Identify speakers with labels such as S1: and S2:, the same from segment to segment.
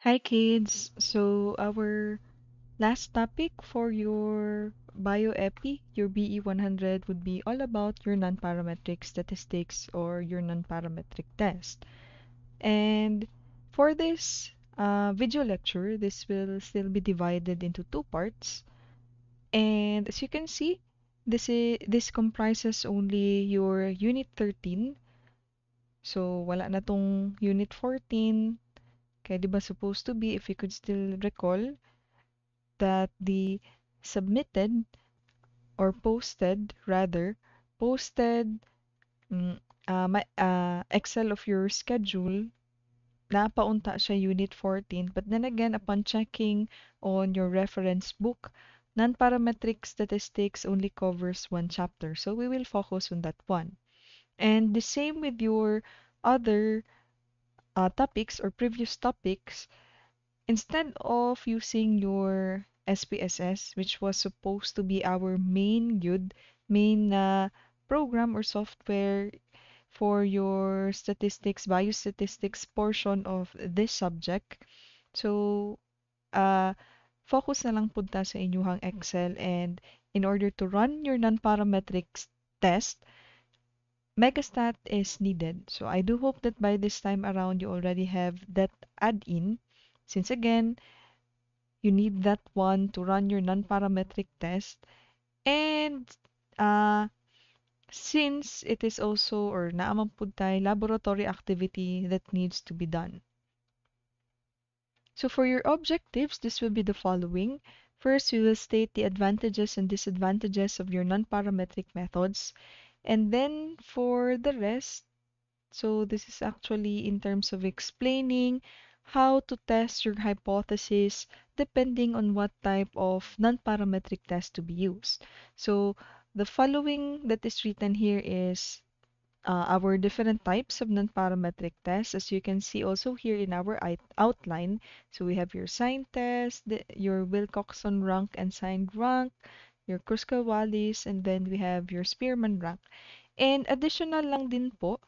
S1: Hi kids. So our last topic for your bioepi, your BE 100 would be all about your non-parametric statistics or your non-parametric test. And for this video lecture, this will still be divided into two parts. And as you can see, this comprises only your unit 13. So wala na tong unit 14. Kaya di ba supposed to be, if you could still recall, that the submitted or posted rather posted Excel of your schedule napaunta siya unit 14, but then again upon checking on your reference book, non-parametric statistics only covers one chapter, so we will focus on that one. And the same with your other topics or previous topics. Instead of using your SPSS, which was supposed to be our main program or software for your statistics, biostatistics portion of this subject. So, uh, focus na lang punta sa inyuhang Excel, and in order to run your non-parametrics test, Megastat is needed. So I do hope that by this time around you already have that add-in, since again, you need that one to run your non-parametric test. And uh, since it is also or naamang pud tay laboratory activity that needs to be done. So for your objectives, this will be the following. First, we will state the advantages and disadvantages of your non-parametric methods. And then for the rest, so this is actually in terms of explaining how to test your hypothesis depending on what type of non-parametric test to be used. So the following that is written here is our different types of non-parametric tests, as you can see also here in our outline. So we have your sign test, your Wilcoxon rank and sign rank, your Kruskal-Wallis, and then we have your Spearman rank. And additional lang din po,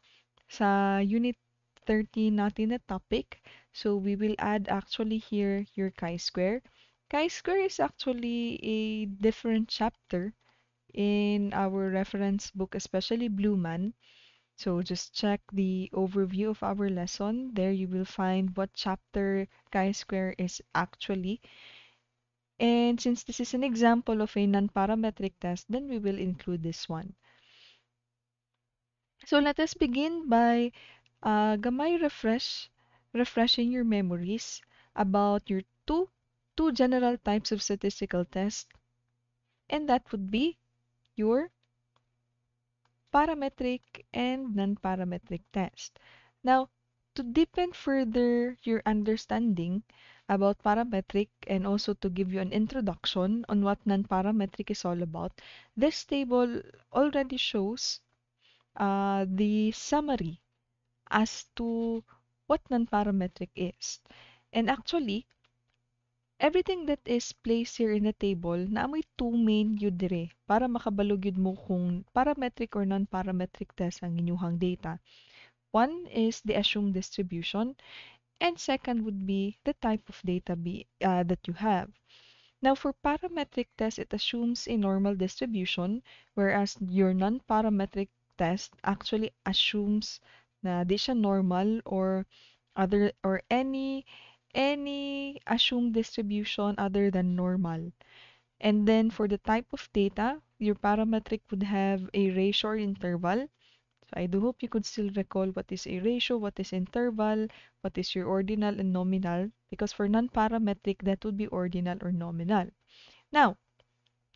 S1: sa Unit 13 natin na topic, so we will add actually here your chi-square. Chi-square is actually a different chapter in our reference book, especially Blueman. So just check the overview of our lesson. There you will find what chapter chi-square is actually. And since this is an example of a non-parametric test, then we will include this one. So let us begin by gamay refreshing your memories about your two general types of statistical tests, and that would be your parametric and non-parametric test. Now, to deepen further your understanding about parametric and also to give you an introduction on what non-parametric is all about, this table already shows the summary as to what non-parametric is. And actually, everything that is placed here in the table, naamoy two main yun dire para makabalog yun mo kung parametric or non-parametric test ang inyuhang data. One is the assumed distribution, and second would be the type of data that you have. Now, for parametric test, it assumes a normal distribution, whereas your non-parametric test actually assumes na di siya normal or other or any assumed distribution other than normal. And then for the type of data, your parametric would have a ratio or interval. So I do hope you could still recall what is a ratio, what is interval, what is your ordinal and nominal, because for non-parametric, that would be ordinal or nominal. Now,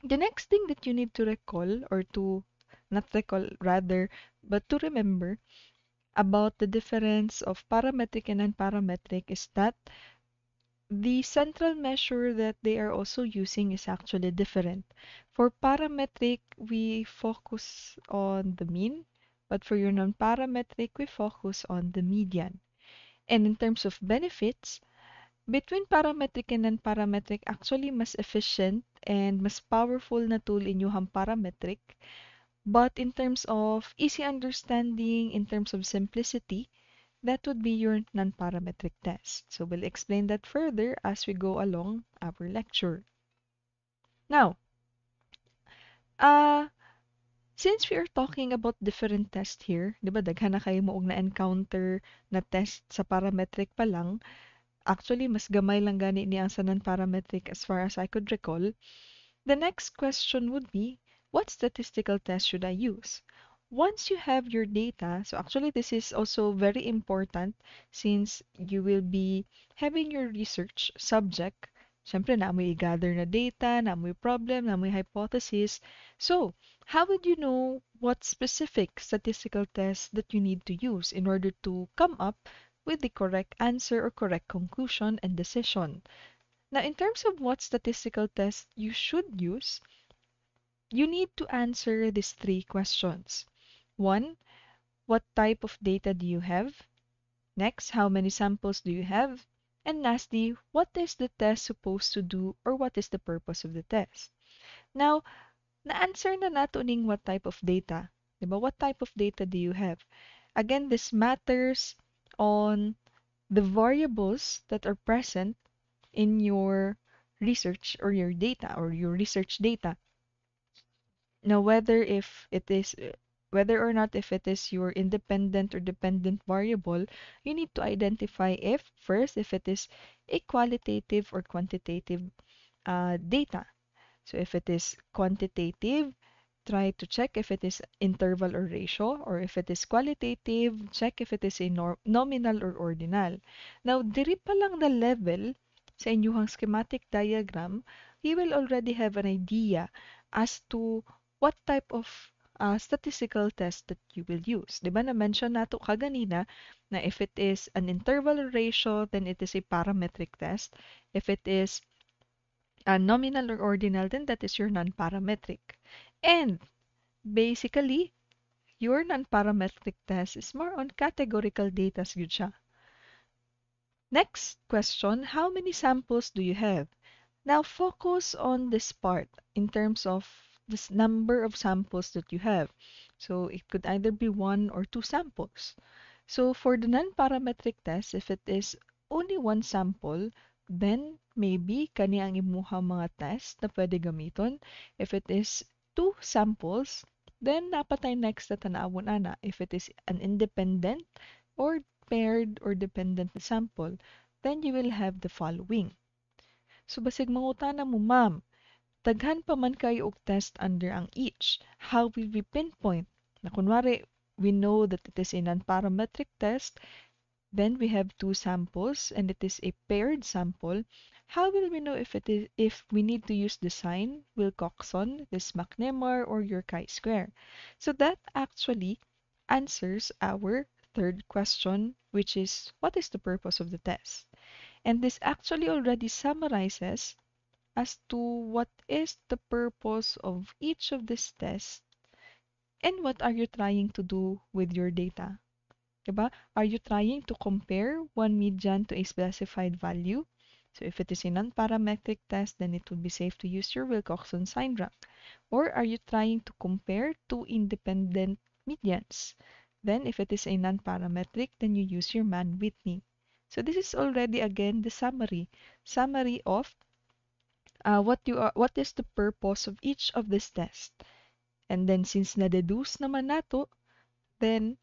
S1: the next thing that you need to recall, or to not recall rather, but to remember about the difference of parametric and non-parametric is that the central measure that they are also using is actually different. For parametric, we focus on the mean, but for your non-parametric, we focus on the median. And in terms of benefits, between parametric and non-parametric, actually mas efficient and mas powerful na tool inyuhang parametric. But in terms of easy understanding, in terms of simplicity, that would be your non-parametric test. So we'll explain that further as we go along our lecture. Now, uh, since we are talking about different tests here, di ba, daghan na kayo moong na-encounter na test sa parametric pa lang. Actually, mas gamay lang gani ni ang sa non-parametric as far as I could recall. The next question would be, what statistical test should I use? Once you have your data, so actually this is also very important since you will be having your research subject. Siyempre, naamoy i-gather na data, naamoy problem, naamoy hypothesis. So, how would you know what specific statistical test that you need to use in order to come up with the correct answer or correct conclusion and decision? Now, in terms of what statistical test you should use, you need to answer these three questions. One, what type of data do you have? Next, how many samples do you have? And lastly, what is the test supposed to do or what is the purpose of the test? Now, na-answer na nato ning what type of data. Diba? What type of data do you have? Again, this matters on the variables that are present in your research or your data or your research data. Now, whether or not if it is your independent or dependent variable, you need to identify if first if it is a qualitative or quantitative data. So if it is quantitative, try to check if it is interval or ratio, or if it is qualitative, check if it is a nominal or ordinal. Now, diri pa lang the level sa inyuhang schematic diagram, you will already have an idea as to what type of statistical test that you will use. Di ba na-mention nato kaganina na if it is an interval or ratio, then it is a parametric test. If it is nominal or ordinal, then that is your non-parametric. And basically, your non-parametric test is more on categorical data gyud siya. Next question, how many samples do you have? Now focus on this part in terms of this number of samples that you have. So it could either be one or two samples. So for the non-parametric test, if it is only one sample, then maybe kani ang imuha mga test na pwede gamiton. If it is two samples, then napatay next na tanawon ana. If it is an independent or paired or dependent sample, then you will have the following. So basig mangutana mo, ma'am, daghan pa man kayo og test under ang each. How will we pinpoint? Na kunwari, we know that it is a non-parametric test, then we have two samples and it is a paired sample. How will we know if we need to use the sign, Wilcoxon, this McNemar, or your chi-square? So that actually answers our third question, which is what is the purpose of the test? And this actually already summarizes as to what is the purpose of each of these tests and what are you trying to do with your data. Diba? Are you trying to compare one median to a specified value? So if it is a non-parametric test, then it would be safe to use your Wilcoxon sign rank. Or are you trying to compare two independent medians? Then if it is a non-parametric, then you use your Mann-Whitney. So this is already again the summary of what is the purpose of each of these tests. And then since na-deduce naman nato, then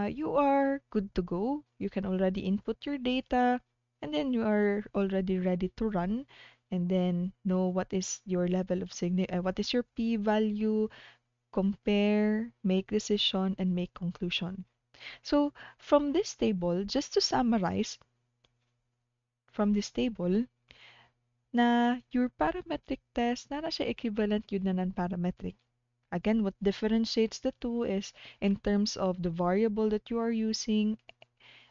S1: you are good to go. You can already input your data and then you are already ready to run and then know what is your level of what is your p-value, compare, make decision, and make conclusion. So from this table, just to summarize, from this table, na your parametric test, na siya equivalent yun na non-parametric. Again, what differentiates the two is in terms of the variable that you are using,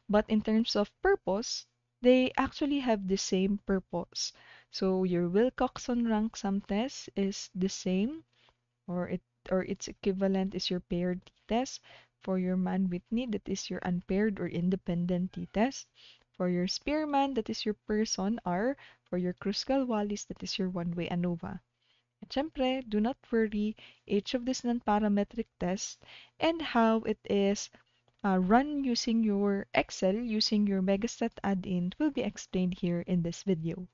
S1: but in terms of purpose, they actually have the same purpose. So your Wilcoxon rank sum test is the same, or its equivalent is your paired t-test. For your Mann-Whitney, that is your unpaired or independent t-test. For your Spearman, that is your person R. For your Kruskal-Wallis, that is your one-way ANOVA. At syempre, do not worry, each of these non-parametric tests and how it is run using your Excel using your Megastat add-in will be explained here in this video.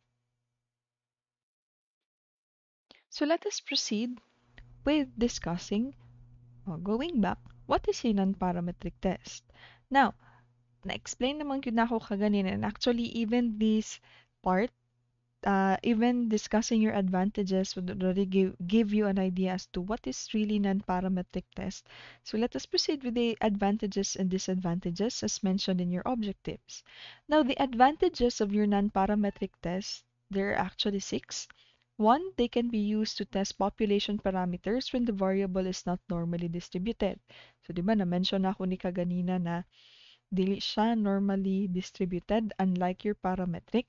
S1: So let us proceed with discussing, going back, what is a non-parametric test? Now, na-explain naman yun na ako kaganina, and actually even this part, even discussing your advantages would already give you an idea as to what is really non-parametric test. So let us proceed with the advantages and disadvantages as mentioned in your objectives. Now, the advantages of your non-parametric test, there are actually six. One, they can be used to test population parameters when the variable is not normally distributed. So, di ba, na-mention na ako ni kaganina na dili siya normally distributed unlike your parametric.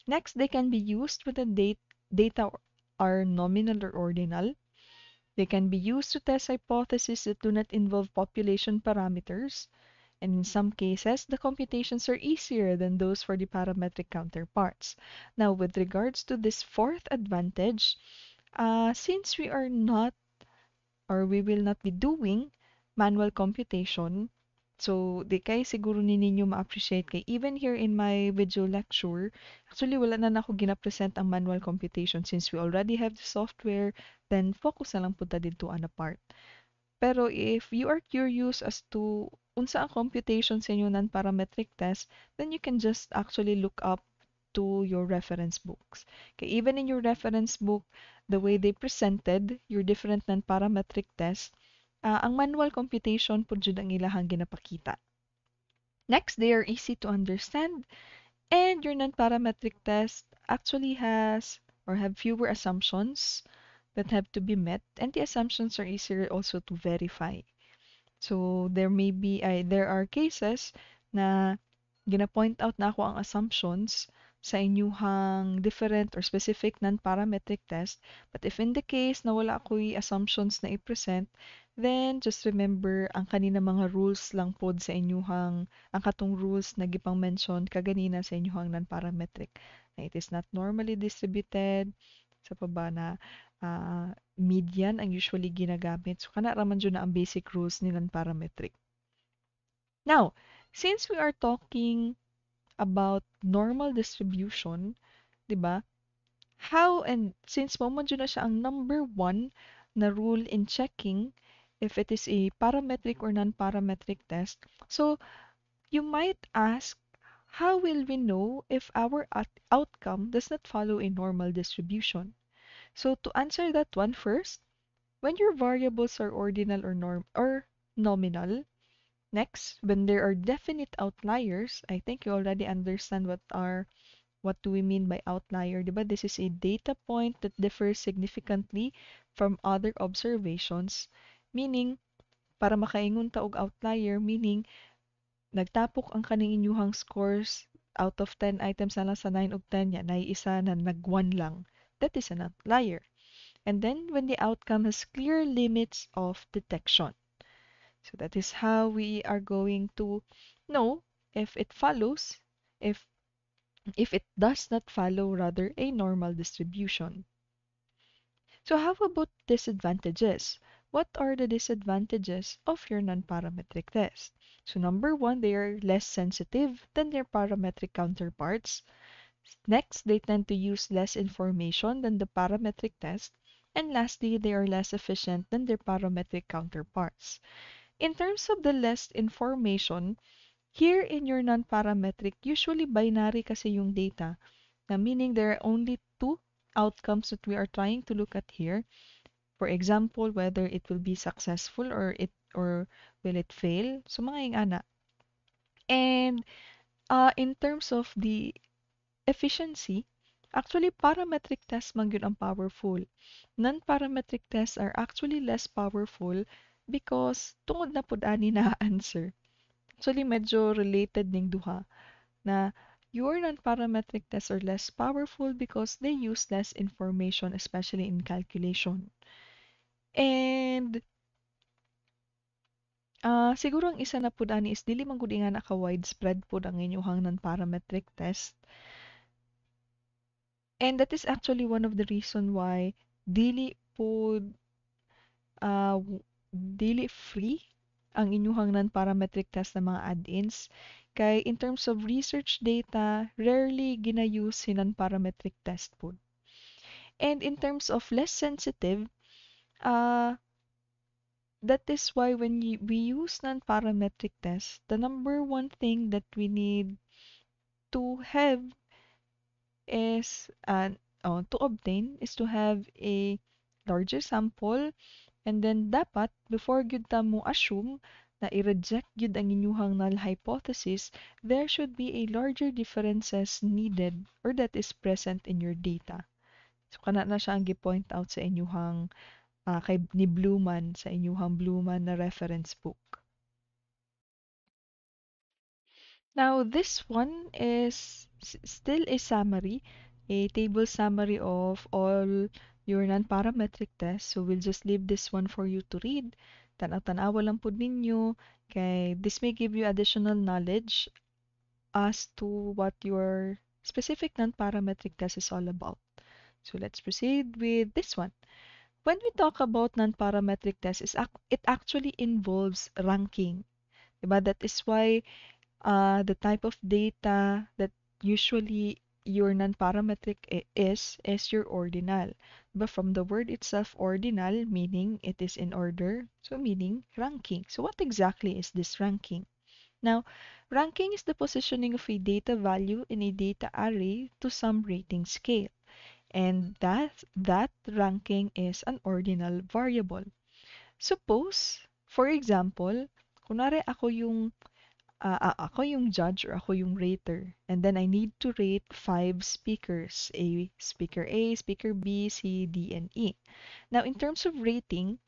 S1: Next, they can be used when the data are nominal or ordinal. They can be used to test hypotheses that do not involve population parameters. And in some cases, the computations are easier than those for the parametric counterparts. Now, with regards to this fourth advantage, since we are not or we will not be doing manual computation, so di kay siguro ninyo ma-appreciate kay even here in my video lecture, actually wala na ako gina-present ang manual computation since we already have the software, then focus na lang punta dito on a part. Pero if you are curious as to unsa ang computation sa inyo non-parametric test, then you can just actually look up to your reference books. Okay, even in your reference book, the way they presented your different non-parametric tests, ang manual computation po jud ang ilahang ginapakita. Next, they are easy to understand, and your non-parametric test actually has or have fewer assumptions that have to be met, and the assumptions are easier also to verify. So there are cases na gina-point out na ako ang assumptions sa inyuhang different or specific non-parametric test. But if in the case na wala ako'y assumptions na i-present, then just remember ang kanina mga rules lang pod sa inyuhang, ang katong rules na gipang mention kaganina sa inyuhang non-parametric. Na it is not normally distributed, sa pa na median ang usually ginagamit. So, kana raman dyan na ang basic rules ni non-parametric. Now, since we are talking about normal distribution, di ba? How and since mo dyan na siya ang number one na rule in checking if it is a parametric or non-parametric test. So, you might ask, how will we know if our outcome does not follow a normal distribution? So to answer that one first, when your variables are ordinal or norm or nominal, next, when there are definite outliers, I think you already understand what do we mean by outlier, diba? This is a data point that differs significantly from other observations, meaning para makaingon ta og outlier, meaning nagtapok ang kaning inyuhang scores out of 10 items na lang sa 9 of 10 yan, ay isa na nag-1 lang. That is an outlier. And then when the outcome has clear limits of detection. So that is how we are going to know if it follows, if if it does not follow rather a normal distribution. So how about disadvantages? What are the disadvantages of your non-parametric test? So number one, they are less sensitive than their parametric counterparts. Next, they tend to use less information than the parametric test. And lastly, they are less efficient than their parametric counterparts. In terms of the less information, here in your non-parametric, usually binary kasi yung data, na meaning there are only two outcomes that we are trying to look at here. For example, whether it will be successful or will it fail. So mga yung ana. And in terms of the efficiency, actually parametric tests man yun ang powerful. Non-parametric tests are actually less powerful because tungod na pud ani na answer. Actually medyo related ning duha na your non-parametric tests are less powerful because they use less information, especially in calculation. And siguro ang isa na pud ani is dili man gud nga naka widespread pud ang inyuhang non-parametric test. And that is actually one of the reason why dili pud dili free ang inyuhang non-parametric test na mga add-ins. Kay in terms of research data, rarely gina-use si non-parametric test po. And in terms of less sensitive, uh, that is why when we use non-parametric tests, the number one thing that we need to have is to obtain is to have a larger sample, and then dapat before gyud ta mo assume na i-reject gyud ang inyuhang null hypothesis, there should be a larger differences needed or that is present in your data. So kana na siya ang gi-point out sa inyuhang kay ni Bluman sa inyuhang Bluman na reference book. Now, this one is still a summary, a table summary of all your non-parametric tests. So, we'll just leave this one for you to read. Tanaw-tanawa lang po ninyo, kay this may give you additional knowledge as to what your specific non-parametric test is all about. So, let's proceed with this one. When we talk about non-parametric tests, it actually involves ranking. Diba? That is why the type of data that usually your non-parametric is your ordinal. But from the word itself, ordinal, meaning it is in order, so meaning ranking. So what exactly is this ranking? Now, ranking is the positioning of a data value in a data array to some rating scale. And that ranking is an ordinal variable. Suppose, for example, kunwari ako yung judge or ako yung rater. And then I need to rate 5 speakers. Speaker A, speaker B, C, D, and E. Now, in terms of rating,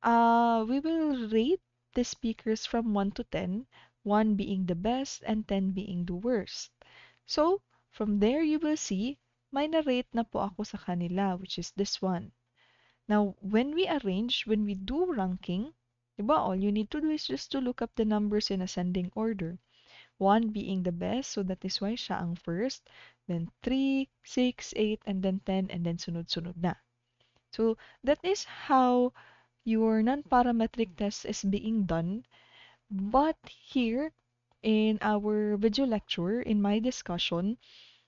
S1: we will rate the speakers from 1 to 10, 1 being the best and 10 being the worst. So, from there you will see, may na-rate na po ako sa kanila, which is this one. Now, when we do ranking, diba, all you need to do is just to look up the numbers in ascending order. 1 being the best, so that is why siya ang first, then 3, 6, 8, and then 10, and then sunod-sunod na. So, that is how your non-parametric test is being done. But here, in our video lecture, in my discussion,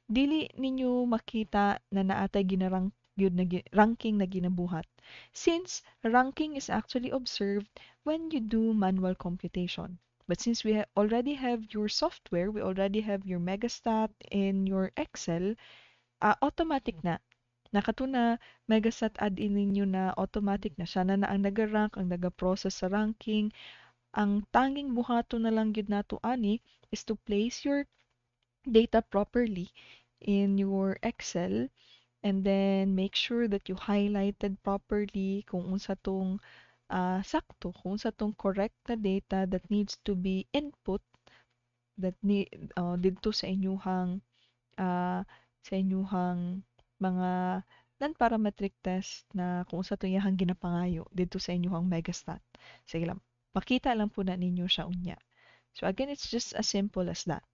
S1: dili ninyo makita na naatay ginarang yun na ranking na ginabuhat. Since ranking is actually observed when you do manual computation. But since we already have your software, we already have your Megastat in your Excel, automatic na. Nakatuna, Megastat add-in ninyo na automatic na siya na ang nag-rank, ang nag-process sa ranking. Ang tanging buhato na lang yun nato ani is to place your data properly in your Excel, and then make sure that you highlighted properly kung unsa tong sakto, kung unsa tong correct na data that needs to be input dito uh, sa inyuhang mga non-parametric test na kung unsa to iyahang ginapangayo dito sa inyuhang Megastat. Sige lang, makita lang po na ninyo siya unya. So again, it's just as simple as that.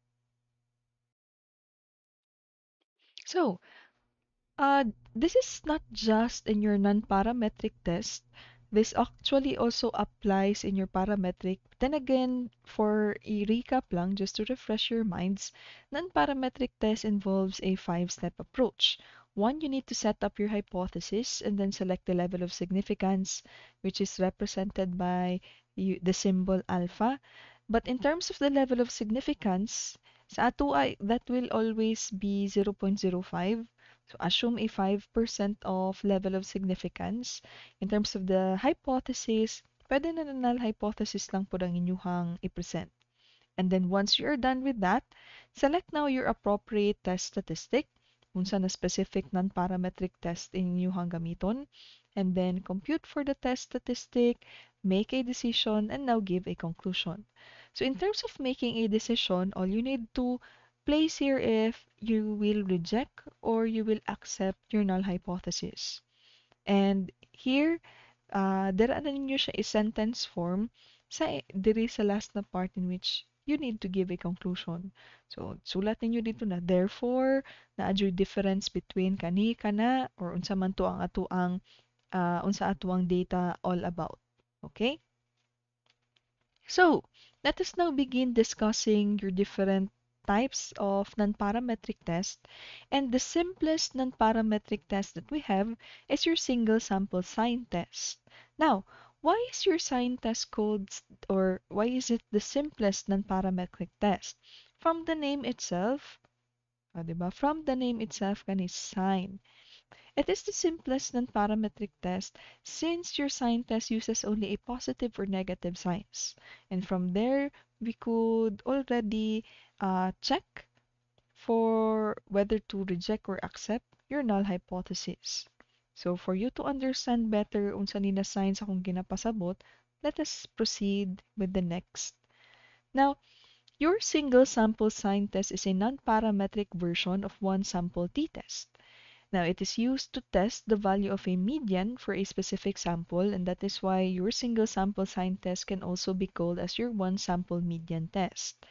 S1: So, this is not just in your non-parametric test. This actually also applies in your parametric. Then again, for a recap lang, just to refresh your minds, non-parametric test involves a 5-step approach. One, you need to set up your hypothesis and then select the level of significance, which is represented by the symbol alpha. But in terms of the level of significance, sa ato ay that will always be 0.05. So assume a 5% of level of significance. In terms of the hypothesis, pwede na null hypothesis lang po ang inyuhang i-present. And then once you're done with that, select now your appropriate test statistic, unsa na specific non-parametric test inyuhang gamiton, and then compute for the test statistic, make a decision, and now give a conclusion. So in terms of making a decision, all you need to place here if you will reject or you will accept your null hypothesis. And here, dara na ninyo siya i-sentence form diri sa last na part in which you need to give a conclusion. So, sulat ninyo dito na, therefore, na-adjoy difference between kani, kana, or unsa man to ang unsa atuang data all about. Okay? So, let us now begin discussing your different types of non-parametric test. And the simplest non-parametric test that we have is your single sample sign test. Now, why is your sign test called, or why is it the simplest non-parametric test? From the name itself, diba? From the name itself can is sign. It is the simplest non-parametric test since your sign test uses only a positive or negative signs. And from there, we could already check for whether to reject or accept your null hypothesis. So for you to understand better unsa ni na signs akong ginapasabot, let us proceed with the next. Now, your single sample sign test is a non-parametric version of one sample t-test. Now, it is used to test the value of a median for a specific sample, and that is why your single sample sign test can also be called as your one sample median test.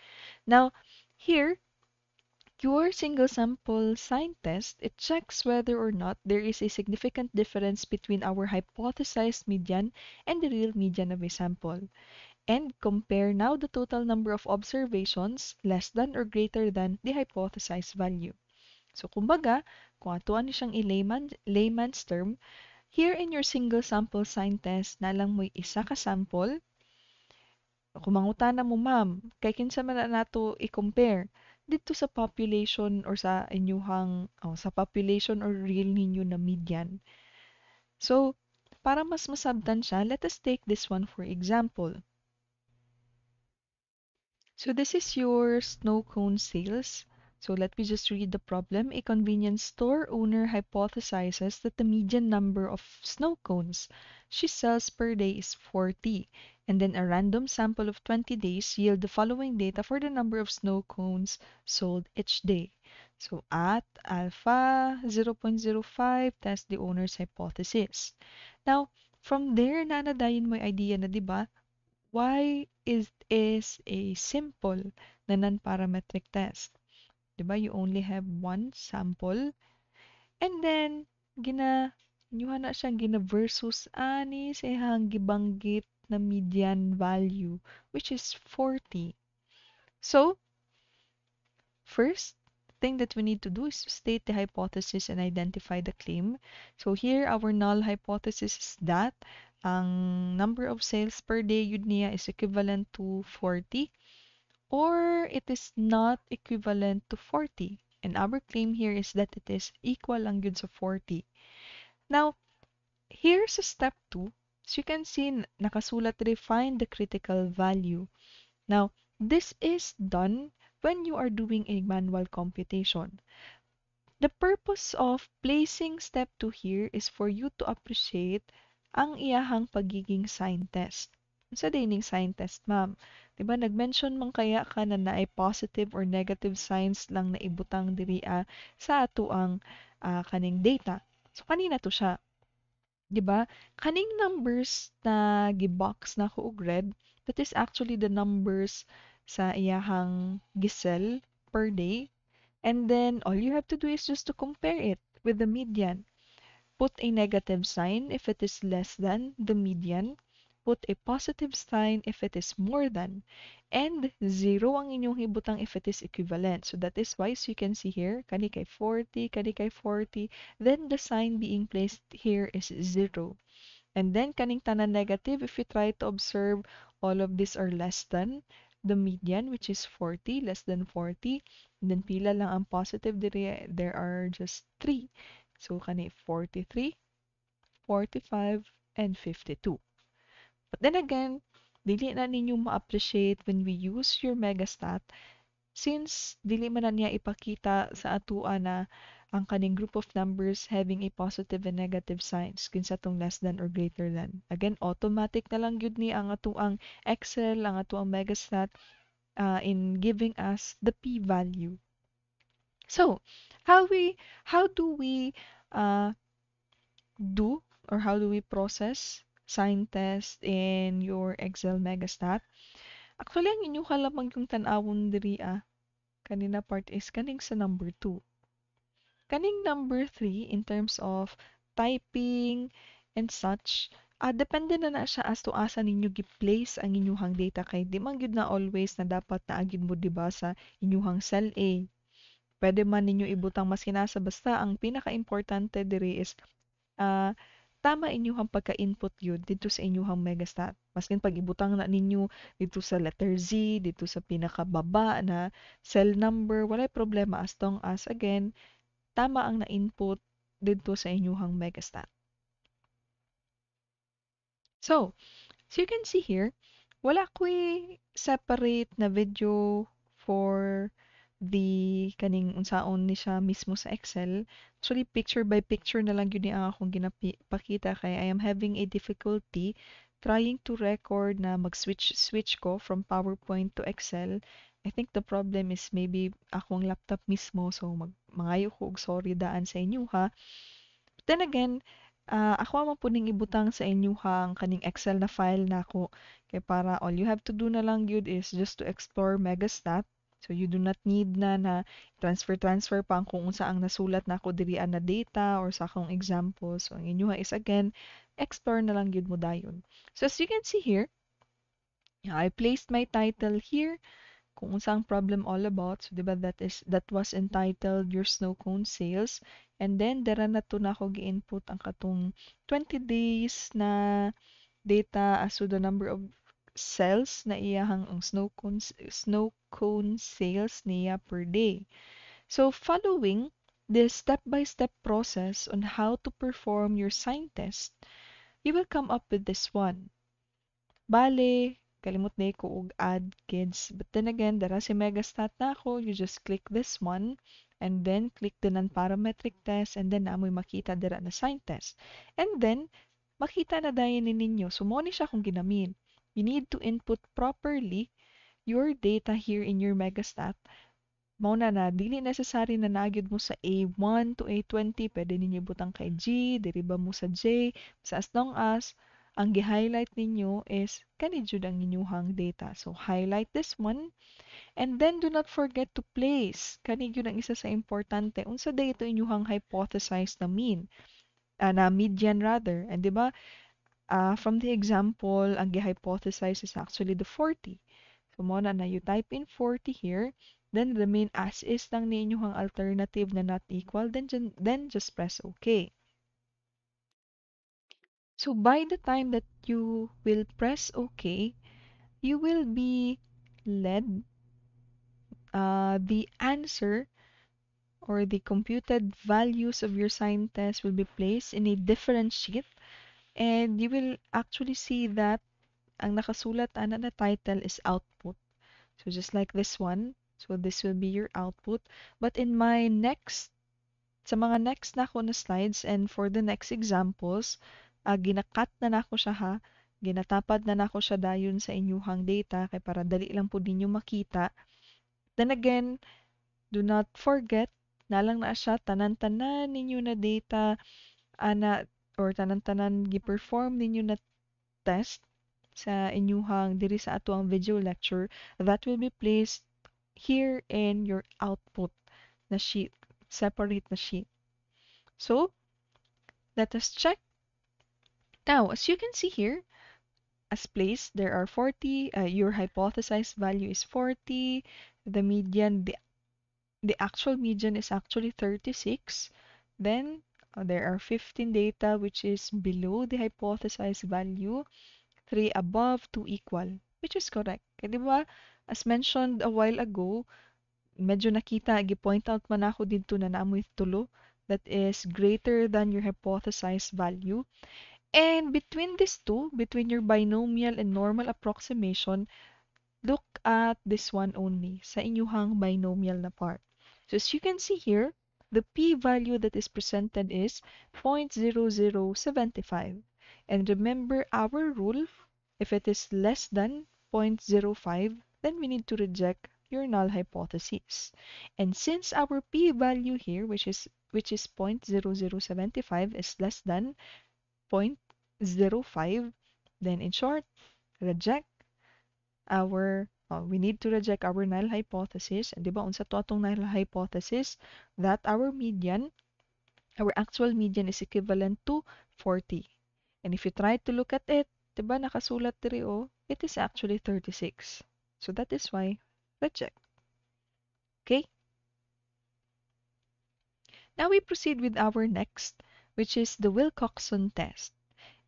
S1: Now, here, your single sample sign test, it checks whether or not there is a significant difference between our hypothesized median and the real median of a sample. And compare now the total number of observations less than or greater than the hypothesized value. So, kumbaga, kung atuan ni siyang layman's term, here in your single sample sign test, nalang mo'y isa ka sample. Kung mangutana mo, ma'am, kay kinsa man na nato i-compare dito sa population or sa inyuhang, sa population or real ninyo na median. So, para mas masabtan siya, let us take this one for example. So this is your snow cone sales. So let me just read the problem. A convenience store owner hypothesizes that the median number of snow cones she sells per day is 40, and then a random sample of 20 days yield the following data for the number of snow cones sold each day. So at alpha 0.05, that's the owner's hypothesis. Now, from there, nanadayin mo yung idea na, di ba, why is a simple na non-parametric test. 'Di ba? You only have one sample and then inyuha na siyang gina versus ani sa ihang gibanggit na median value which is 40. So, first thing that we need to do is to state the hypothesis and identify the claim. So here our null hypothesis is that ang number of sales per day yun niya is equivalent to 40 or it is not equivalent to 40. And our claim here is that it is equal lang yun sa 40. Now, here's a step 2. So you can see nakasulat find the critical value. Now, this is done when you are doing a manual computation. The purpose of placing step 2 here is for you to appreciate ang iyahang pagiging sign test. Sa dining sign test, ma'am. Diba, nag-mention man kaya ka na naay positive or negative signs lang na ibutang diri sa ato ang kaning data. So, kanina to siya. 'Di ba? Kaning numbers na gibox na ko og red, that is actually the numbers sa iyahang gisel per day. And then all you have to do is just to compare it with the median. Put a negative sign if it is less than the median. Put a positive sign if it is more than. And zero ang inyong hibutang if it is equivalent. So that is why, so you can see here, kani kay 40, kani kay 40. Then the sign being placed here is zero. And then kaning tanan negative, if you try to observe, all of these are less than the median, which is 40, less than 40. And then pila lang ang positive diri, there are just 3. So kani 43, 45, and 52. But then again, dili na ninyo ma-appreciate when we use your megastat since dili man na niya ipakita sa atua na ang kaning group of numbers having a positive and negative signs kinsa tong less than or greater than. Again, automatic na lang gyud ni ang atuang Excel, ang atuang megastat in giving us the p-value. So, how do we uh, do or how do we process sign test in your Excel megastat? Actually, ang inyo lamang yung tanawon diri kanina part is kaning sa number 2. Kaning number 3 in terms of typing and such, Depende na siya as to asa ninyo gi-place ang inyuhang data kay di man gyud na always na dapat naa gyud mo diba sa inyuhang cell A. Pwede man ninyo ibutang mas kinasa basta ang pinaka-importante diri is ah, tama inyuhang pagka-input yun dito sa inyuhang Megastat. Maskin pag ibutang na ninyo dito sa letter Z, dito sa pinakababa na cell number, walay problema as long as again tama ang na-input dito sa inyuhang Megastat. So you can see here, wala ko'y separate na video for the kaning unsaon ni siya mismo sa Excel. Actually, picture by picture na lang yun ni ang akong ginapakita kay I am having a difficulty trying to record na mag-switch ko from PowerPoint to Excel. I think the problem is maybe akong laptop mismo, so mangayo ko og sorry daan sa inyo ha. Then again, ako man po ning ibutang sa inyuhang kaning Excel na file nako kay para all you have to do na lang gyud is just to explore Megastat. So you do not need na transfer pa ang kung unsa ang nasulat nako diri na data or sa akong example. So ang inyuha is again explore na lang gyud mo dayon. So as you can see here, I placed my title here kung unsa ang problem all about. So, di ba, that was entitled Your Snow Cone Sales. And then, dara na to na ako gi-input ang katong 20 days na data as to the number of cells na iyahang ang snow cone sales niya per day. So, following this step-by-step process on how to perform your sign test, you will come up with this one. Bale, kalimot na ko og add kids. But then again, dara si Megastat na ako, you just click this one, and then click the non-parametric test, and then naamoy makita dira na sign test. And then, makita na dayon ni ninyo. So, mo ni siya kung ginamin. You need to input properly your data here in your Megastat. Mao na dili necessary na nagyud mo sa A1 to A20, pwede ninyo butang kay G, diriba mo sa J, sa as long as ang gi-highlight ninyo is kani jud ang inyuhang data. So highlight this one and then do not forget to place kani jud ang isa sa importante unsa day ito inyuhang hypothesized na mean, na median rather. And di ba from the example ang gi-hypothesize is actually the 40. So mo na you type in 40 here, then remain as is lang ni inyuhang alternative na not equal, then just press OK. So by the time that you will press OK, you will be led the answer or the computed values of your sign test will be placed in a different sheet, and you will actually see that ang nakasulat na title is output. So just like this one, so this will be your output. But in my sa mga next na ako na slides and for the next examples, ginakat na nako siya ha. Ginatapad na nako siya dayon sa inyuhang data kay para dali lang po ninyo makita. Then again, do not forget na lang na siya tanan-tanan ninyo na data ana or tanan-tanan gi-perform ninyo na test sa inyuhang diri sa ato ang video lecture that will be placed here in your output na sheet, separate na sheet. So, let us check. Now, as you can see here, as placed, there are 40. Your hypothesized value is 40. The median, the actual median is actually 36. Then, there are 15 data which is below the hypothesized value, 3 above, 2 equal, which is correct. Kaya di ba, as mentioned a while ago, medyo nakita, gi-point out man ako dito na naamoy tulo that is greater than your hypothesized value. And between these two, between your binomial and normal approximation, look at this one only, sa inyuhang binomial na part. So as you can see here, the p-value that is presented is 0.0075. And remember our rule, if it is less than 0.05, then we need to reject your null hypothesis. And since our p-value here, which is 0.0075 is less than 0.05, then in short, reject we need to reject our null hypothesis. And di ba unsa to atong null hypothesis? That our actual median is equivalent to 40. And if you try to look at it, diba nakasulat diri oh, it is actually 36. So that is why reject. Okay? Now we proceed with our next, which is the Wilcoxon test.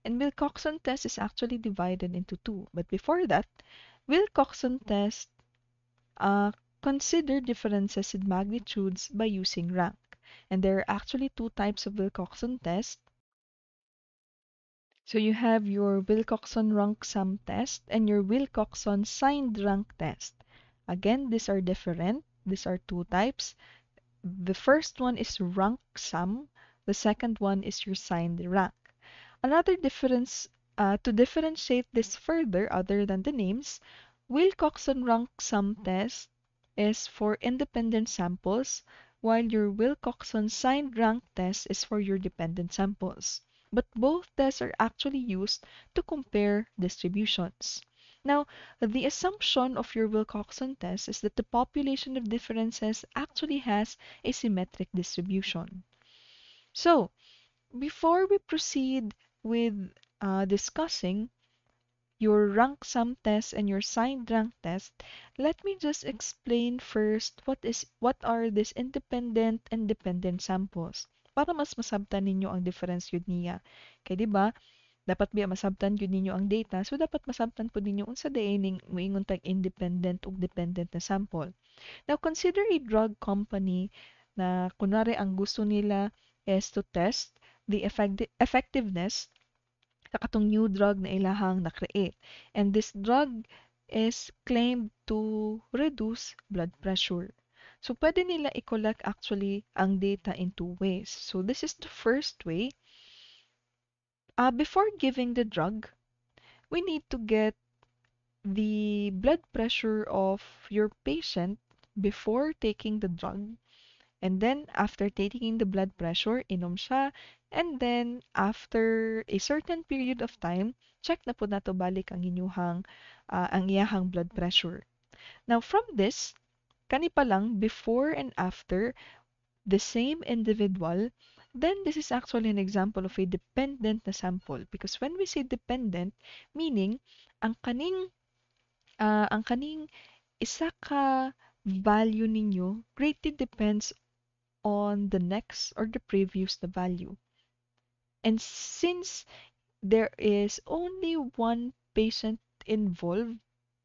S1: And Wilcoxon test is actually divided into two. But before that, Wilcoxon test uh, consider differences in magnitudes by using rank. And there are actually two types of Wilcoxon test. So you have your Wilcoxon rank sum test and your Wilcoxon signed rank test. Again, these are different. These are two types. The first one is rank sum. The second one is your signed rank. Another difference, to differentiate this further, other than the names, Wilcoxon rank sum test is for independent samples, while your Wilcoxon signed rank test is for your dependent samples. But both tests are actually used to compare distributions. Now, the assumption of your Wilcoxon test is that the population of differences actually has a symmetric distribution. So, before we proceed with discussing your rank sum test and your signed rank test, let me just explain first what are these independent and dependent samples para mas masabtan ninyo ang difference yun niya. Kay di ba, dapat biya masabtan yun ninyo ang data, so dapat masabtan po ninyo unsa ning moingon tag independent ug dependent na sample. Now consider a drug company na kunwari ang gusto nila is to test the effectiveness sa katong new drug na ilahang na-create. And this drug is claimed to reduce blood pressure. So, pwede nila i-collect actually ang data in two ways. So, this is the first way. Before giving the drug, we need to get the blood pressure of your patient before taking the drug. And then, after taking the blood pressure, inom siya. And then, after a certain period of time, check na po nato balik ang ang iyahang blood pressure. Now, from this, kani pa lang, before and after the same individual, then this is actually an example of a dependent na sample. Because when we say dependent, meaning, ang kaning isa ka value ninyo greatly depends on the next or the previous the value. And since there is only one patient involved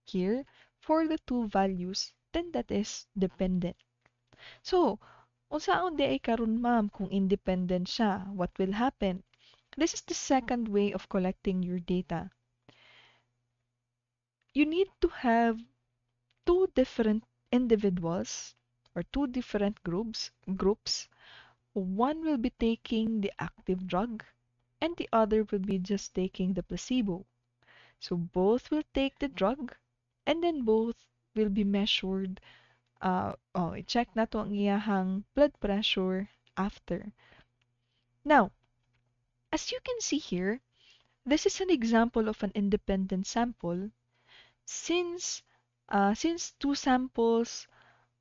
S1: here for the two values, then that is dependent. So, unsaon di ay karon ma'am kung independent siya, what will happen? This is the second way of collecting your data. You need to have two different individuals or two different groups. One will be taking the active drug and the other will be just taking the placebo. So both will take the drug and then both will be measured. I-check na to ang iyahang blood pressure after. Now, as you can see here, this is an example of an independent sample since since two samples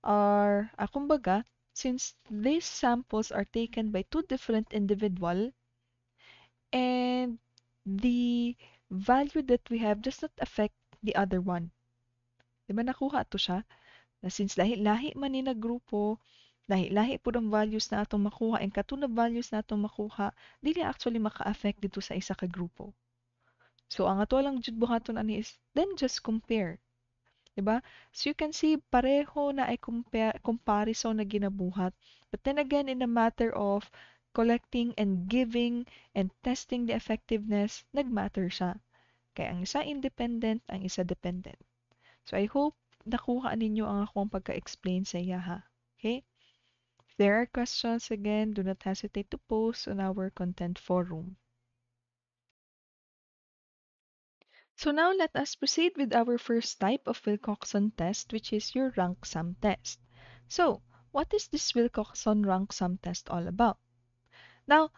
S1: are, kumbaga, since these samples are taken by two different individual and the value that we have does not affect the other one. Di ba nakuha to siya? Na since lahi-lahi man ni na grupo, lahi-lahi po ang values na atong makuha and katong values na atong makuha, dili actually maka-affect dito sa isa ka grupo. So, ang ato lang jud buhaton ani is, then just compare. Diba? So you can see pareho na ay comparison na ginabuhat. But then again, in a matter of collecting and giving and testing the effectiveness, nagmatter siya. Kaya ang isa independent, ang isa dependent. So I hope nakuha ninyo ang akong pagka-explain sa iya ha. Okay? If there are questions again, do not hesitate to post on our content forum. So now let us proceed with our first type of Wilcoxon test, which is your rank sum test. So, what is this Wilcoxon rank sum test all about? Now,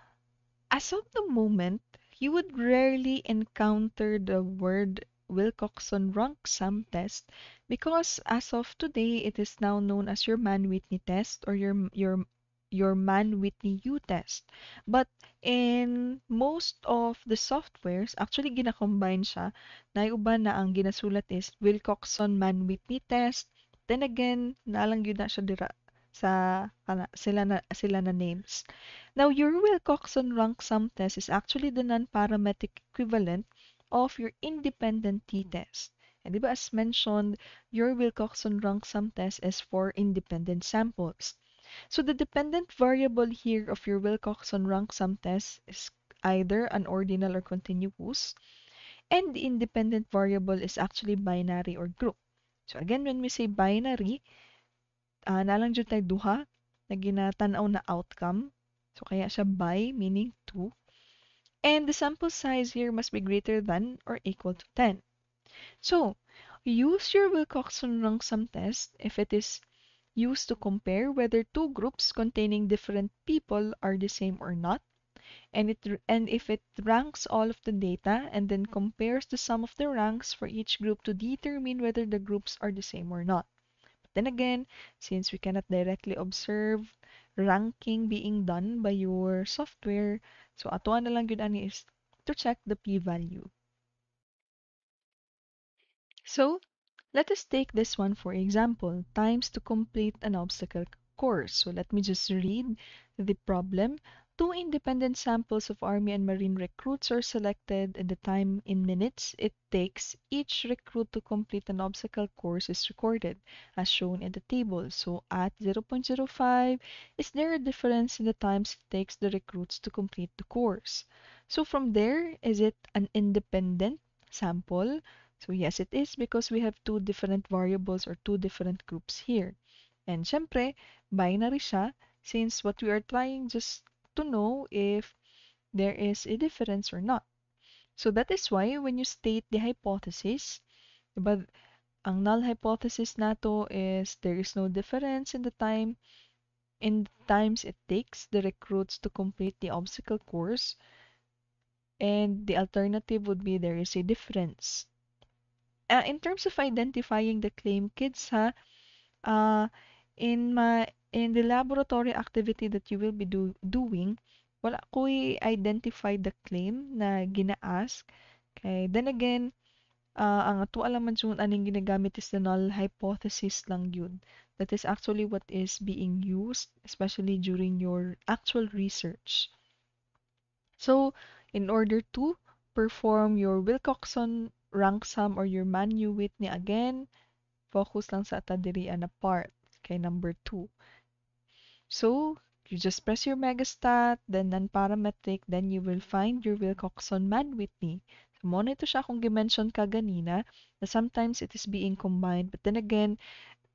S1: as of the moment, you would rarely encounter the word Wilcoxon rank sum test because as of today, it is now known as your Mann-Whitney test or your your Mann-Whitney U-test. But in most of the softwares, actually gina-combine siya. Naiuban na ang ginasulat is Wilcoxon-Mann-Whitney test. Then again, naalang yun na siya dira sa sila na names. Now, your Wilcoxon rank sum test is actually the non-parametric equivalent of your independent t-test. And di ba, as mentioned, your Wilcoxon rank sum test is for independent samples. So the dependent variable here of your Wilcoxon rank sum test is either an ordinal or continuous, and the independent variable is actually binary or group. So again, when we say binary, nalang dyan tayo duha na ginatanaw na outcome. So kaya siya bi, meaning 2. And the sample size here must be greater than or equal to 10. So, use your Wilcoxon rank sum test if it is used to compare whether two groups containing different people are the same or not, and if it ranks all of the data and then compares the sum of the ranks for each group to determine whether the groups are the same or not. But then again, since we cannot directly observe ranking being done by your software, so atuan na lang yun ani is to check the p-value. So, let us take this one for example, times to complete an obstacle course. So let me just read the problem. Two independent samples of Army and Marine recruits are selected and the time in minutes it takes each recruit to complete an obstacle course is recorded as shown in the table. So at 0.05, is there a difference in the times it takes the recruits to complete the course? So from there, is it an independent sample? So yes, it is because we have two different variables or two different groups here. And syempre, binary siya since what we are trying just to know if there is a difference or not. So that is why when you state the hypothesis, but ang null hypothesis nato is there is no difference in the times it takes the recruits to complete the obstacle course, and the alternative would be there is a difference. In terms of identifying the claim, kids, ha, uh, in the laboratory activity that you will be doing, wala ko identify the claim na gina-ask. Okay, then again, ang ato alam man jud aning ginagamit is the null hypothesis lang yun. That is actually what is being used, especially during your actual research. So, in order to perform your Wilcoxon rank sum or your Mann-Whitney again, focus lang sa atadirian na part. Okay, number 2. So, you just press your megastat, then non-parametric, then you will find your Wilcoxon Mann-Whitney. So, mo na ito siya kung gimension ka ganina, na sometimes it is being combined, but then again,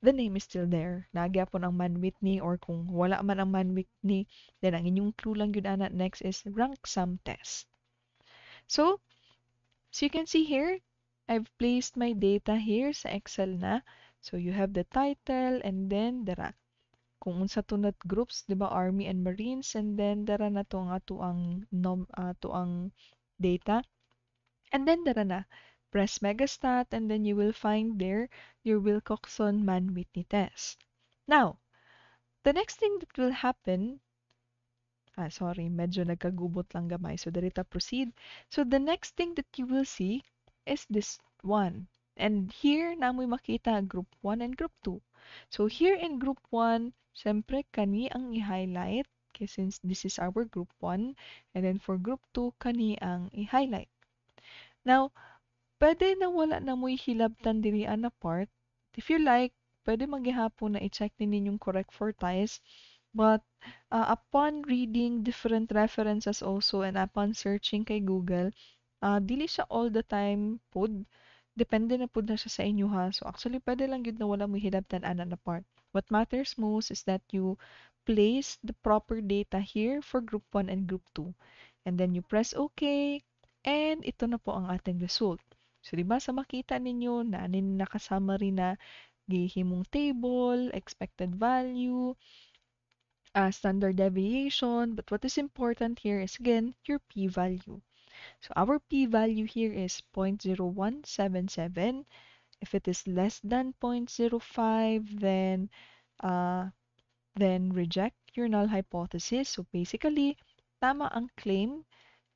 S1: the name is still there. Nagyapon ang Mann-Whitney, or kung wala man ang Mann-Whitney, then ang inyong clue lang yun ana next is rank sum test. So you can see here, I've placed my data here sa Excel na. So you have the title and then dara. Kung unsa to not groups, di ba, Army and Marines, and then dara na to nga to ang data. And then dara na. Press Megastat and then you will find there your Wilcoxon Mann-Whitney test. Now, the next thing that will happen, sorry, medyo nagkagubot lang gamay. So, darita proceed. So, the next thing that you will see is this one. And here, namoy makita group 1 and group 2. So, here in group 1, syempre, kani ang i-highlight. Okay, since this is our group 1. And then for group 2, kani ang i-highlight. Now, pwede na wala na mo'y hilabtan dirian na part. If you like, pwede maghihapon na i-check din ninyong correct for ties. But upon reading different references also and upon searching kay Google, dili siya all the time pod. Depende na pod na siya sa inyo ha. So actually, pwede lang yun na wala mo hilabtan ana na part. What matters most is that you place the proper data here for group 1 and group 2. And then you press OK. And ito na po ang ating result. So, di ba sa makita ninyo na nakasama rin na gihimong table, expected value, standard deviation, but what is important here is again your p-value. So our p-value here is 0.0177. If it is less than 0.05, then reject. your null hypothesis. So basically, tama ang claim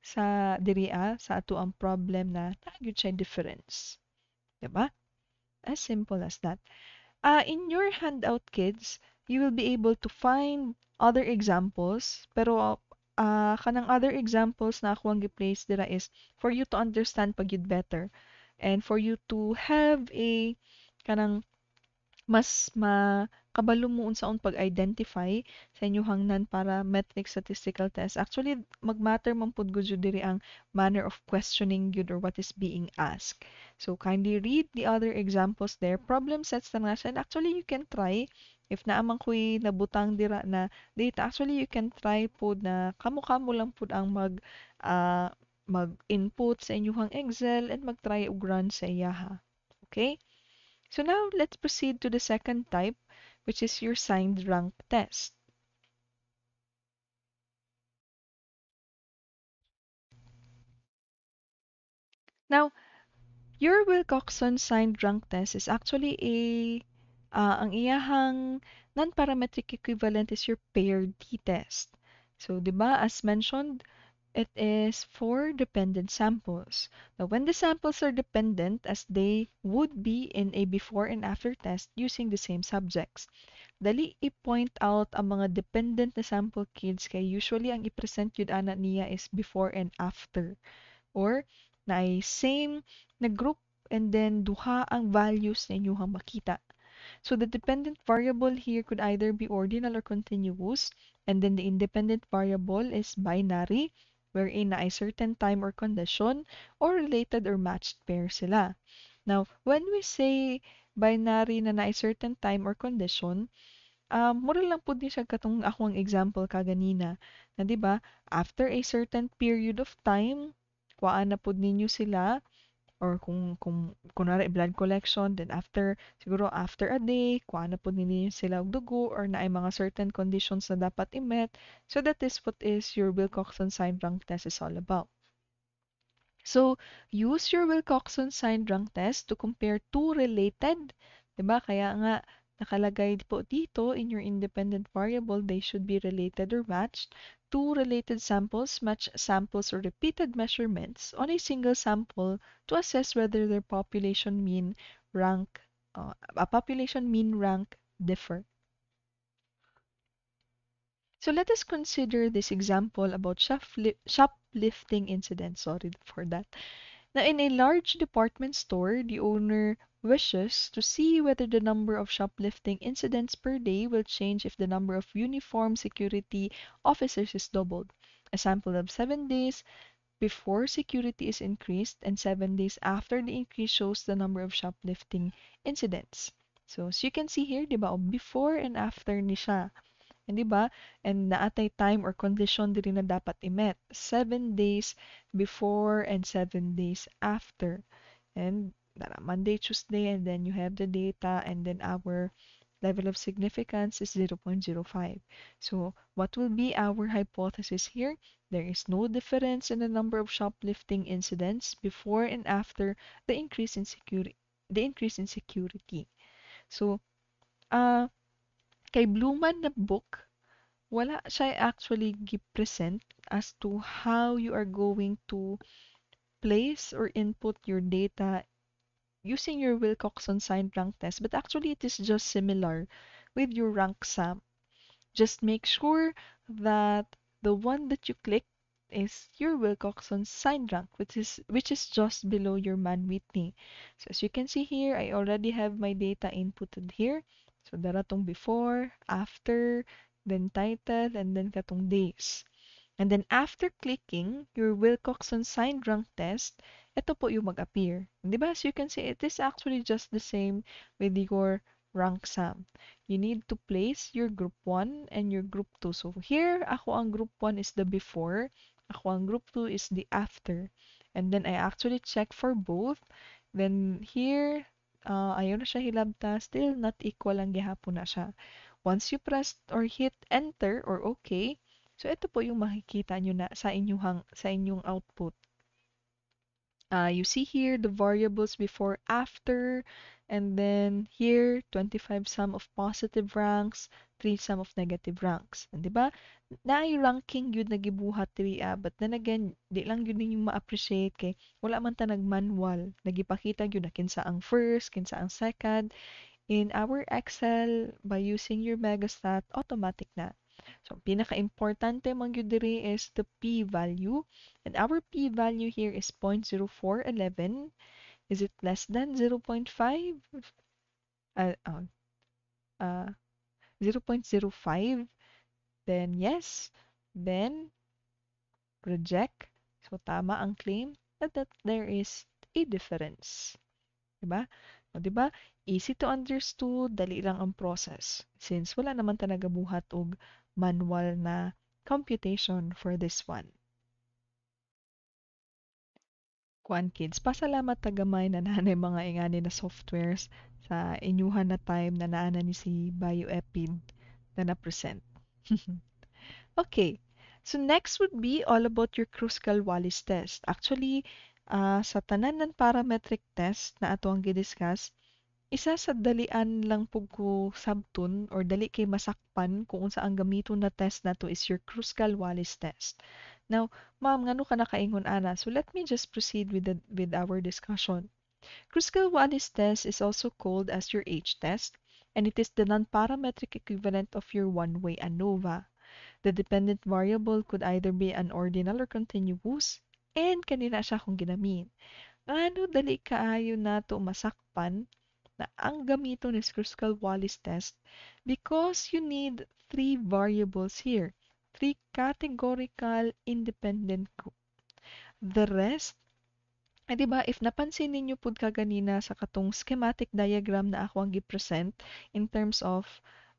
S1: sa diri sa ato ang problem na nagyud siya difference. Diba? As simple as that. In your handout, kids, you will be able to find other examples, pero kanang other examples na ako ang gi-place dira is for you to understand pag yun better and for you to have a kanang mas makabalo mo unsaon pag-identify sa inyong non-parametric statistical test. Actually, mag-matter man pud gud jud diri ang manner of questioning yun or what is being asked. So kindly read the other examples there. Problem sets na nga siya. And actually, you can try if naamang ko'y nabutang dira na data. Actually, you can try po na kamo-kamo lang po ang mag-input sa inyong Excel and mag-try og run sa iyaha. Okay? So now let's proceed to the second type, which is your signed rank test. Now, your Wilcoxon signed rank test is actually ang iyahang non-parametric equivalent is your paired t-test. So, di ba, as mentioned, it is for dependent samples. Now, when the samples are dependent, as they would be in a before and after test using the same subjects. Dali i-point out ang mga dependent na sample kids kay usually ang i-present yun ana niya is before and after or na ay same na group and then duha ang values na inyong makita. So the dependent variable here could either be ordinal or continuous, and then the independent variable is binary, wherein na ay certain time or condition, or related or matched pair sila. Now, when we say binary na na ay certain time or condition, mura lang po din siya katong akong example kaganina na 'di ba after a certain period of time kuhaan na pud ninyo sila or kung kunwari blood collection then after siguro after a day kuhaan na pud ninyo sila og dugo or naay mga certain conditions na dapat i-met, so that is what is your Wilcoxon sign rank test is all about. So, use your Wilcoxon sign rank test to compare two related, 'di ba? Kaya nga nakalagay po dito in your independent variable, they should be related or matched. Two related samples match samples or repeated measurements on a single sample to assess whether their population mean rank differ. So let us consider this example about shoplifting incidents. Sorry for that. Now, in a large department store, the owner wishes to see whether the number of shoplifting incidents per day will change if the number of uniformed security officers is doubled. A sample of 7 days before security is increased and 7 days after the increase shows the number of shoplifting incidents. So, as you can see here, di ba, before and after ni siya. And 'di ba? And naatay time or condition diri na dapat i-met. 7 days before and 7 days after. And Monday, Tuesday, and then you have the data, and then our level of significance is 0.05. So what will be our hypothesis here? There is no difference in the number of shoplifting incidents before and after the increase in security. The increase in security. So, uh, kay Bluman na book, wala siya actually gi-present as to how you are going to place or input your data using your Wilcoxon signed rank test, but actually it is just similar with your rank SAM. Just make sure that the one that you click is your Wilcoxon signed rank, which is just below your Man-Whitney. So as you can see here, I already have my data inputted here. So daratong before, after, then title, and then katong days. And then after clicking your Wilcoxon signed rank test, ito po yung mag-appear. Di ba? As you can see, it is actually just the same with your rank sum. You need to place your group 1 and your group 2. So here, ako ang group 1 is the before, ako ang group 2 is the after. And then I actually check for both. Then here, ayaw na siya hilabta, still not equal ang gihapon na siya. Once you press or hit enter or okay, so ito po yung makikita nyo na sa inyong output. You see here the variables before, after, And then here, 25 sum of positive ranks, 3 sum of negative ranks. And di ba? Naay ranking yun nagibuhat diri but then again, di lang yun yung ma-appreciate kay wala man ta nag-manual. Nagipakita yun na kinsa ang first, kinsa ang second. In our Excel, by using your Megastat, automatic na. So, pinaka-importante man yun diri is the p-value. And our p-value here is 0.0411. Is it less than 0.5? Uh, uh, uh, 0.05? Then yes. Then reject. So, tama ang claim that there is a difference. Diba? O, diba? Easy to understood, dali lang ang process. Since wala naman talaga buhat og manual na computation for this one. Kuan kids, pasalamat tagamay na nanay mga ingani na softwares sa inyuhan na time na naana ni si BioEpid na na-present. Okay. So next would be all about your Kruskal-Wallis test. Actually, sa tanan ng parametric test na ato ang gidiscuss, isa sa dalian lang pug ko sabton or dali kay masakpan kung unsa ang gamiton na test nato is your Kruskal-Wallis test. Now, ma'am, ngano ka nakaingon ana? So let me just proceed with our discussion. Kruskal-Wallis test is also called as your H test, and it is the non-parametric equivalent of your one-way ANOVA. The dependent variable could either be an ordinal or continuous, and kanina siya kung ginamit. Ano dali kaayo na to masakpan na ang gamiton is Kruskal-Wallis test because you need three variables here, three categorical independent group. The rest, di ba, if napansin ninyo pud kaganina sa katong schematic diagram na ako ang gi-present in terms of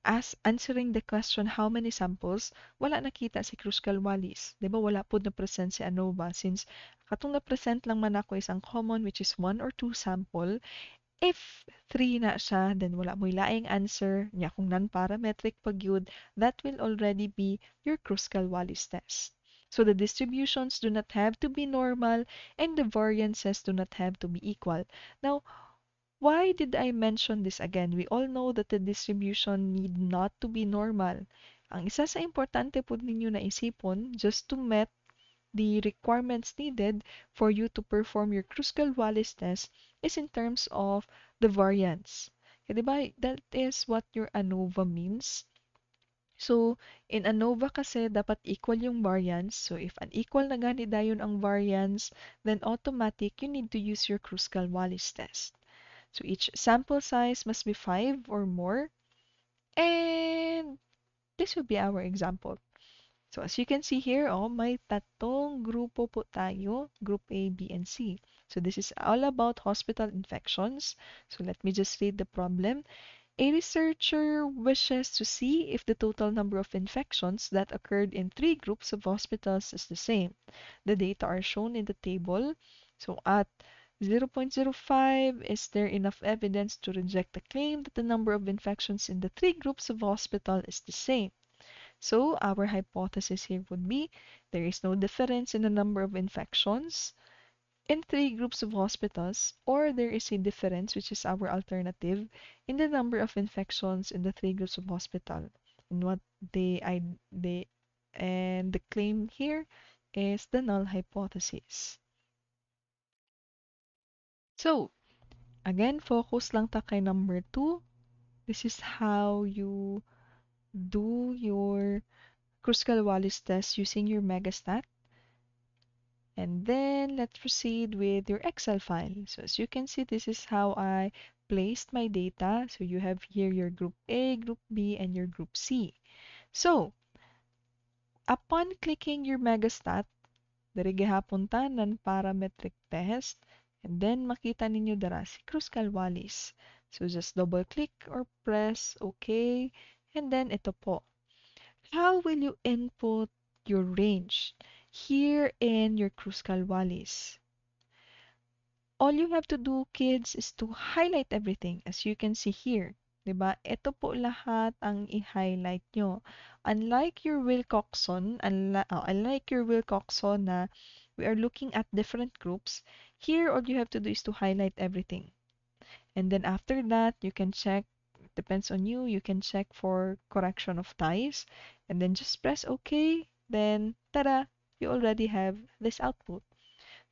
S1: as answering the question how many samples, wala nakita si Kruskal-Wallis. Di ba, wala pud na present si ANOVA since katong na-present lang man ako isang common which is one or two sample. If 3 na siya, then wala mo'y laing answer niya kung non-parametric pag yun, that will already be your Kruskal-Wallis test. So the distributions do not have to be normal and the variances do not have to be equal. Now, why did I mention this again? We all know that the distribution need not to be normal. Ang isa sa importante po ninyo na isipon just to met the requirements needed for you to perform your Kruskal-Wallis test is in terms of the variance. Okay, diba? That is what your ANOVA means. So, in ANOVA kasi, dapat equal yung variance. So, if unequal na gani dayon ang variance, then automatic, you need to use your Kruskal-Wallis test. So, each sample size must be 5 or more. And this will be our example. So as you can see here, may tatong grupo po tayo, group A, B, and C. So this is all about hospital infections. So let me just read the problem. A researcher wishes to see if the total number of infections that occurred in three groups of hospitals is the same. The data are shown in the table. So at 0.05, is there enough evidence to reject the claim that the number of infections in the three groups of hospital is the same? So our hypothesis here would be there is no difference in the number of infections in three groups of hospitals, or there is a difference, which is our alternative, in the number of infections in the three groups of hospital. And what they and the claim here is the null hypothesis. So again, focus lang ta kay number 2. This is how you do your Kruskal-Wallis test using your Megastat. And then let's proceed with your Excel file. So as you can see, this is how I placed my data. So you have here your group A, group B, and your group C. So upon clicking your Megastat, diri gihapon tanan parametric test, and then makita ninyo dara si Kruskal-Wallis. So just double click or press OK, and then ito po. How will you input your range here in your Kruskal-Wallis? All you have to do, kids, is to highlight everything as you can see here. 'Di ba? Ito po lahat ang i-highlight nyo. Unlike your Wilcoxon na we are looking at different groups, here all you have to do is to highlight everything. And then after that, you can check, depends on you, you can check for correction of ties. And then just press OK. Then, tada! You already have this output.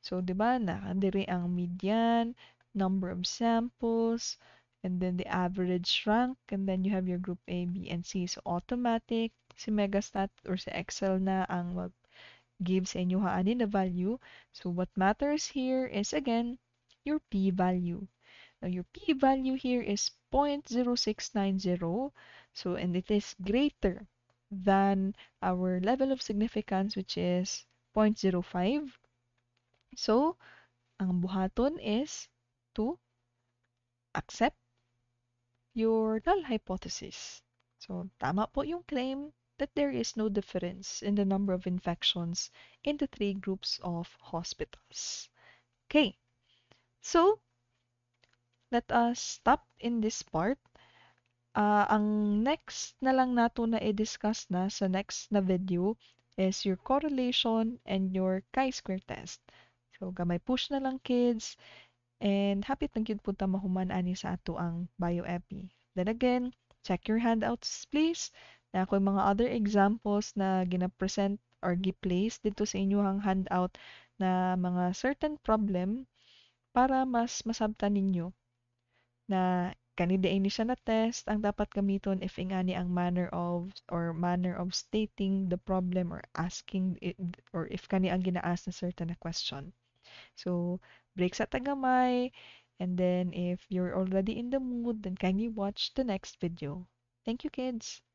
S1: So, di ba, nakadiri ang median, number of samples, and then the average rank, and then you have your group A, B, and C. So, automatic, si Megastat or si Excel na ang mag-give sa inyo haanin na value. So, what matters here is, again, your p-value. Now, your p-value here is 0.0690. So, and it is greater than our level of significance, which is zero point zero 0.05. So, ang buhaton is to accept your null hypothesis. So, tama po yung claim that there is no difference in the number of infections in the three groups of hospitals. Okay, so let us stop in this part. Ang next na lang nato na i-discuss na sa next na video is your correlation and your chi-square test. So, gamay push na lang kids. And hapit na gyud punta mahuman ani sa ato ang bioepi. Then again, check your handouts please. Na ako'y mga other examples na gina-present or gi-place dito sa inyong handout na mga certain problem para mas masabtan ninyo na kani ini siya na test ang dapat gamiton if ingani ang manner of stating the problem or asking it, or if kani ang gina-ask na certain na question. So, break sa tagamay. And then, if you're already in the mood, then kindly watch the next video. Thank you, kids!